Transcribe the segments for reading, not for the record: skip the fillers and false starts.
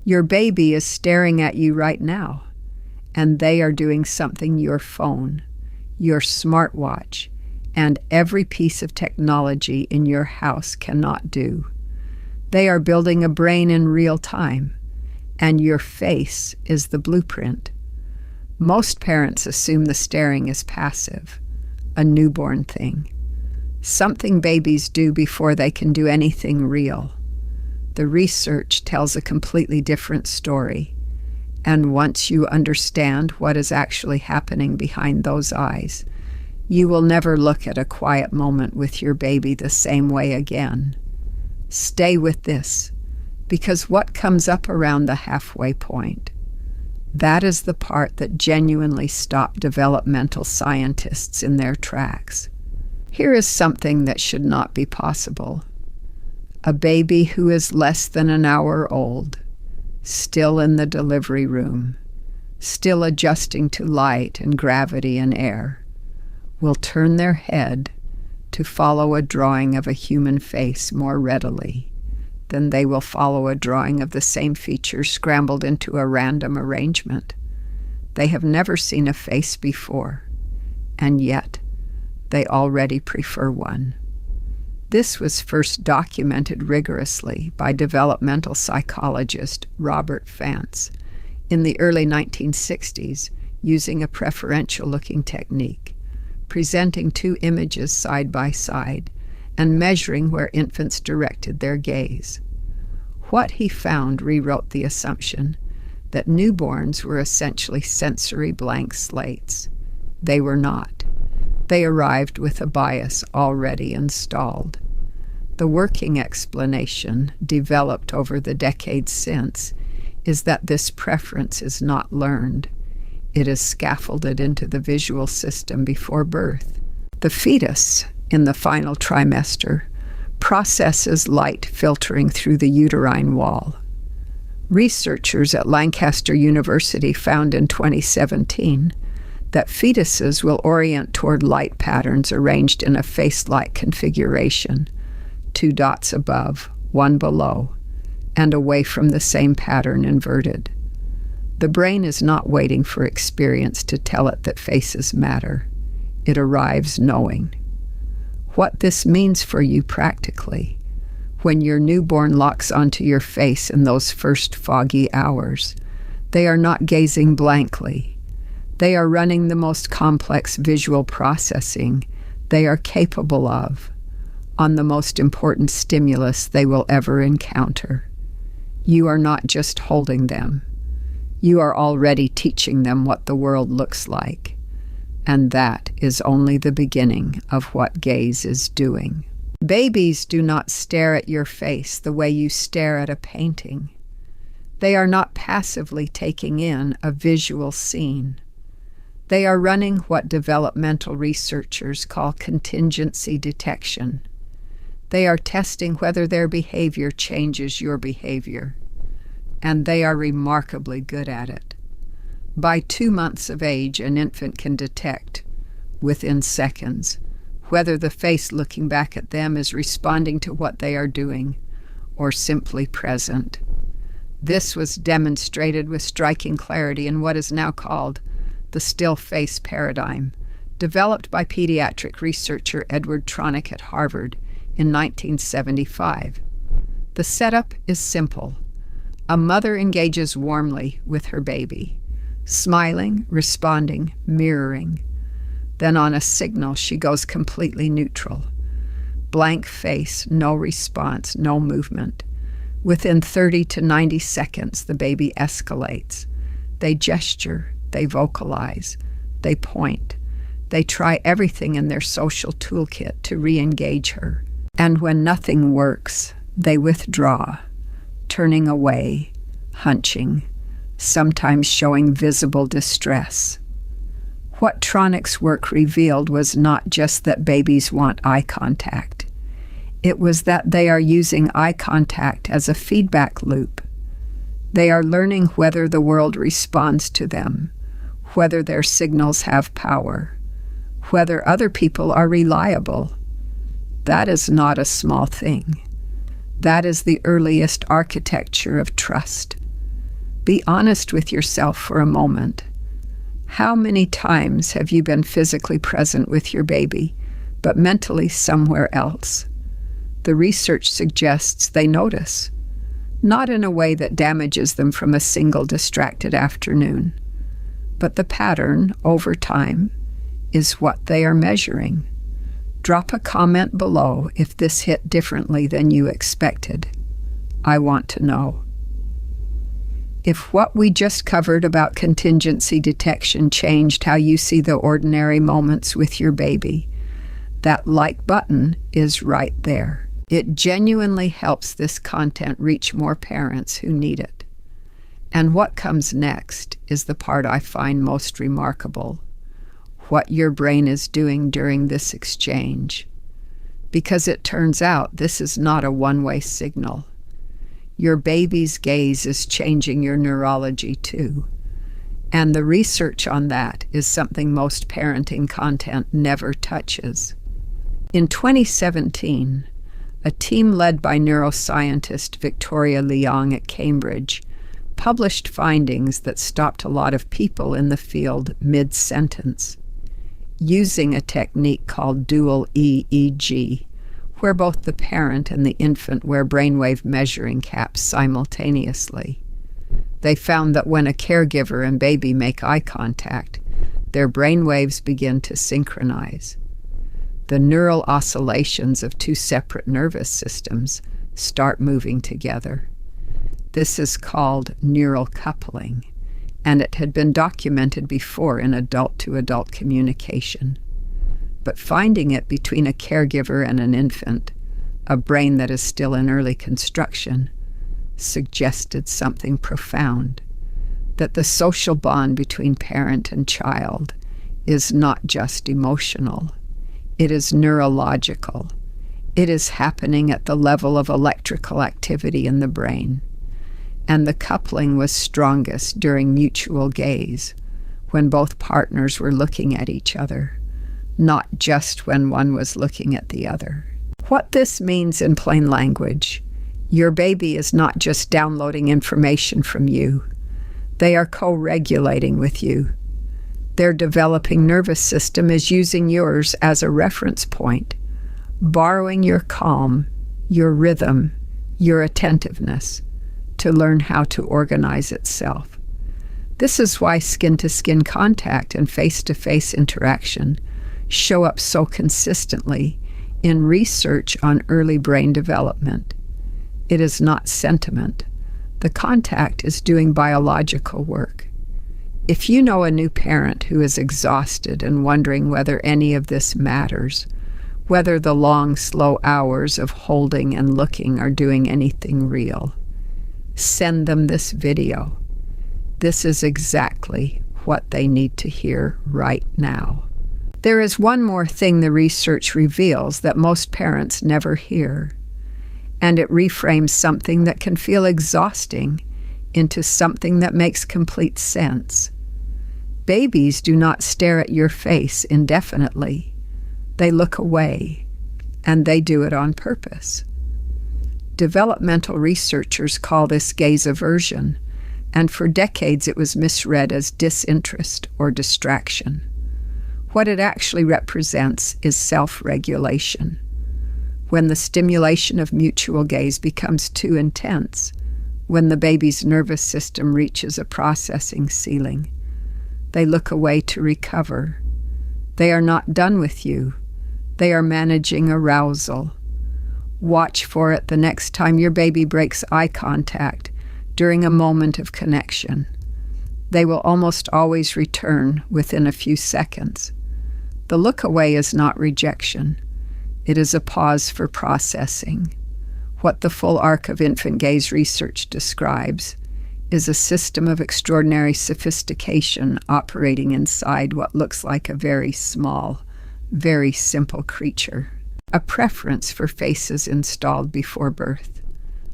Your baby is staring at you right now, and they are doing something your phone, your smartwatch, and every piece of technology in your house cannot do. They are building a brain in real time, and your face is the blueprint. Most parents assume the staring is passive, a newborn thing, something babies do before they can do anything real. The research tells a completely different story, and once you understand what is actually happening behind those eyes, you will never look at a quiet moment with your baby the same way again. Stay with this, because what comes up around the halfway point, that is the part that genuinely stopped developmental scientists in their tracks. Here is something that should not be possible. A baby who is less than an hour old, still in the delivery room, still adjusting to light and gravity and air, will turn their head to follow a drawing of a human face more readily than they will follow a drawing of the same features scrambled into a random arrangement. They have never seen a face before, and yet they already prefer one. This was first documented rigorously by developmental psychologist Robert Fantz in the early 1960s using a preferential-looking technique, presenting two images side by side and measuring where infants directed their gaze. What he found rewrote the assumption that newborns were essentially sensory blank slates. They were not. They arrived with a bias already installed. The working explanation, developed over the decades since, is that this preference is not learned. It is scaffolded into the visual system before birth. The fetus, in the final trimester, processes light filtering through the uterine wall. Researchers at Lancaster University found in 2017 that fetuses will orient toward light patterns arranged in a face-like configuration, 2 dots above, 1 below, and away from the same pattern inverted. The brain is not waiting for experience to tell it that faces matter. It arrives knowing. What this means for you practically, when your newborn locks onto your face in those first foggy hours, they are not gazing blankly. They are running the most complex visual processing they are capable of on the most important stimulus they will ever encounter. You are not just holding them. You are already teaching them what the world looks like. And that is only the beginning of what gaze is doing. Babies do not stare at your face the way you stare at a painting. They are not passively taking in a visual scene. They are running what developmental researchers call contingency detection. They are testing whether their behavior changes your behavior, and they are remarkably good at it. By 2 months of age, an infant can detect, within seconds, whether the face looking back at them is responding to what they are doing or simply present. This was demonstrated with striking clarity in what is now called the still face paradigm, developed by pediatric researcher Edward Tronick at Harvard in 1975. The setup is simple. A mother engages warmly with her baby, smiling, responding, mirroring. Then on a signal, she goes completely neutral. Blank face, no response, no movement. Within 30 to 90 seconds, the baby escalates. They gesture, they vocalize, they point. They try everything in their social toolkit to re-engage her. And when nothing works, they withdraw, turning away, hunching, sometimes showing visible distress. What Tronick's work revealed was not just that babies want eye contact. It was that they are using eye contact as a feedback loop. They are learning whether the world responds to them, whether their signals have power, whether other people are reliable. That is not a small thing. That is the earliest architecture of trust. Be honest with yourself for a moment. How many times have you been physically present with your baby, but mentally somewhere else? The research suggests they notice, not in a way that damages them from a single distracted afternoon, but the pattern over time is what they are measuring. Drop a comment below if this hit differently than you expected. I want to know. If what we just covered about contingency detection changed how you see the ordinary moments with your baby, that like button is right there. It genuinely helps this content reach more parents who need it. And what comes next is the part I find most remarkable: what your brain is doing during this exchange. Because it turns out this is not a one-way signal. Your baby's gaze is changing your neurology too. And the research on that is something most parenting content never touches. In 2017, a team led by neuroscientist Victoria Leong at Cambridge published findings that stopped a lot of people in the field mid-sentence, using a technique called dual EEG, where both the parent and the infant wear brainwave measuring caps simultaneously. They found that when a caregiver and baby make eye contact, their brainwaves begin to synchronize. The neural oscillations of two separate nervous systems start moving together. This is called neural coupling, and it had been documented before in adult-to-adult communication. But finding it between a caregiver and an infant, a brain that is still in early construction, suggested something profound: that the social bond between parent and child is not just emotional, it is neurological. It is happening at the level of electrical activity in the brain. And the coupling was strongest during mutual gaze, when both partners were looking at each other, not just when one was looking at the other. What this means in plain language: your baby is not just downloading information from you. They are co-regulating with you. Their developing nervous system is using yours as a reference point, borrowing your calm, your rhythm, your attentiveness, to learn how to organize itself. This is why skin-to-skin contact and face-to-face interaction show up so consistently in research on early brain development. It is not sentiment. The contact is doing biological work. If you know a new parent who is exhausted and wondering whether any of this matters, whether the long, slow hours of holding and looking are doing anything real, send them this video. This is exactly what they need to hear right now. There is one more thing the research reveals that most parents never hear, and it reframes something that can feel exhausting into something that makes complete sense. Babies do not stare at your face indefinitely. They look away, and they do it on purpose. Developmental researchers call this gaze aversion, and for decades it was misread as disinterest or distraction. What it actually represents is self-regulation. When the stimulation of mutual gaze becomes too intense, when the baby's nervous system reaches a processing ceiling, they look away to recover. They are not done with you. They are managing arousal. Watch for it the next time your baby breaks eye contact during a moment of connection. They will almost always return within a few seconds. The look away is not rejection. It is a pause for processing. What the full arc of infant gaze research describes is a system of extraordinary sophistication operating inside what looks like a very small, very simple creature. A preference for faces installed before birth.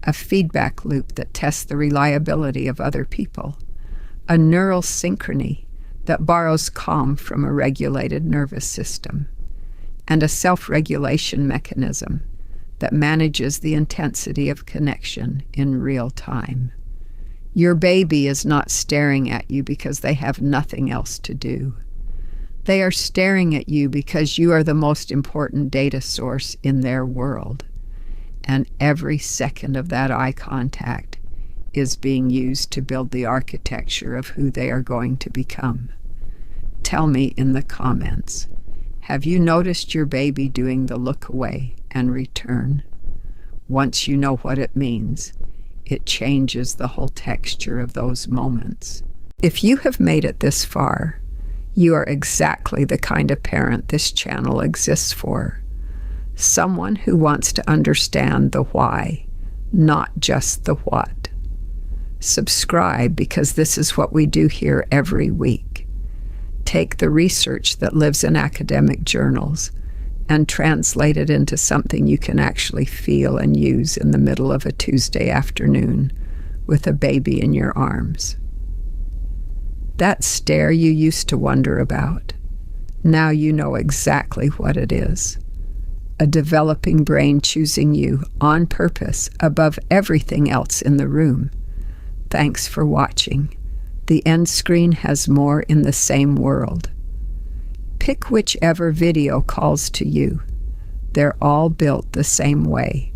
A feedback loop that tests the reliability of other people. A neural synchrony that borrows calm from a regulated nervous system. And a self-regulation mechanism that manages the intensity of connection in real time. Your baby is not staring at you because they have nothing else to do. They are staring at you because you are the most important data source in their world. And every second of that eye contact is being used to build the architecture of who they are going to become. Tell me in the comments, have you noticed your baby doing the look away and return? Once you know what it means, it changes the whole texture of those moments. If you have made it this far, you are exactly the kind of parent this channel exists for. Someone who wants to understand the why, not just the what. Subscribe, because this is what we do here every week. Take the research that lives in academic journals and translate it into something you can actually feel and use in the middle of a Tuesday afternoon with a baby in your arms. That stare you used to wonder about, now you know exactly what it is. A developing brain choosing you on purpose above everything else in the room. Thanks for watching. The end screen has more in the same world. Pick whichever video calls to you. They're all built the same way.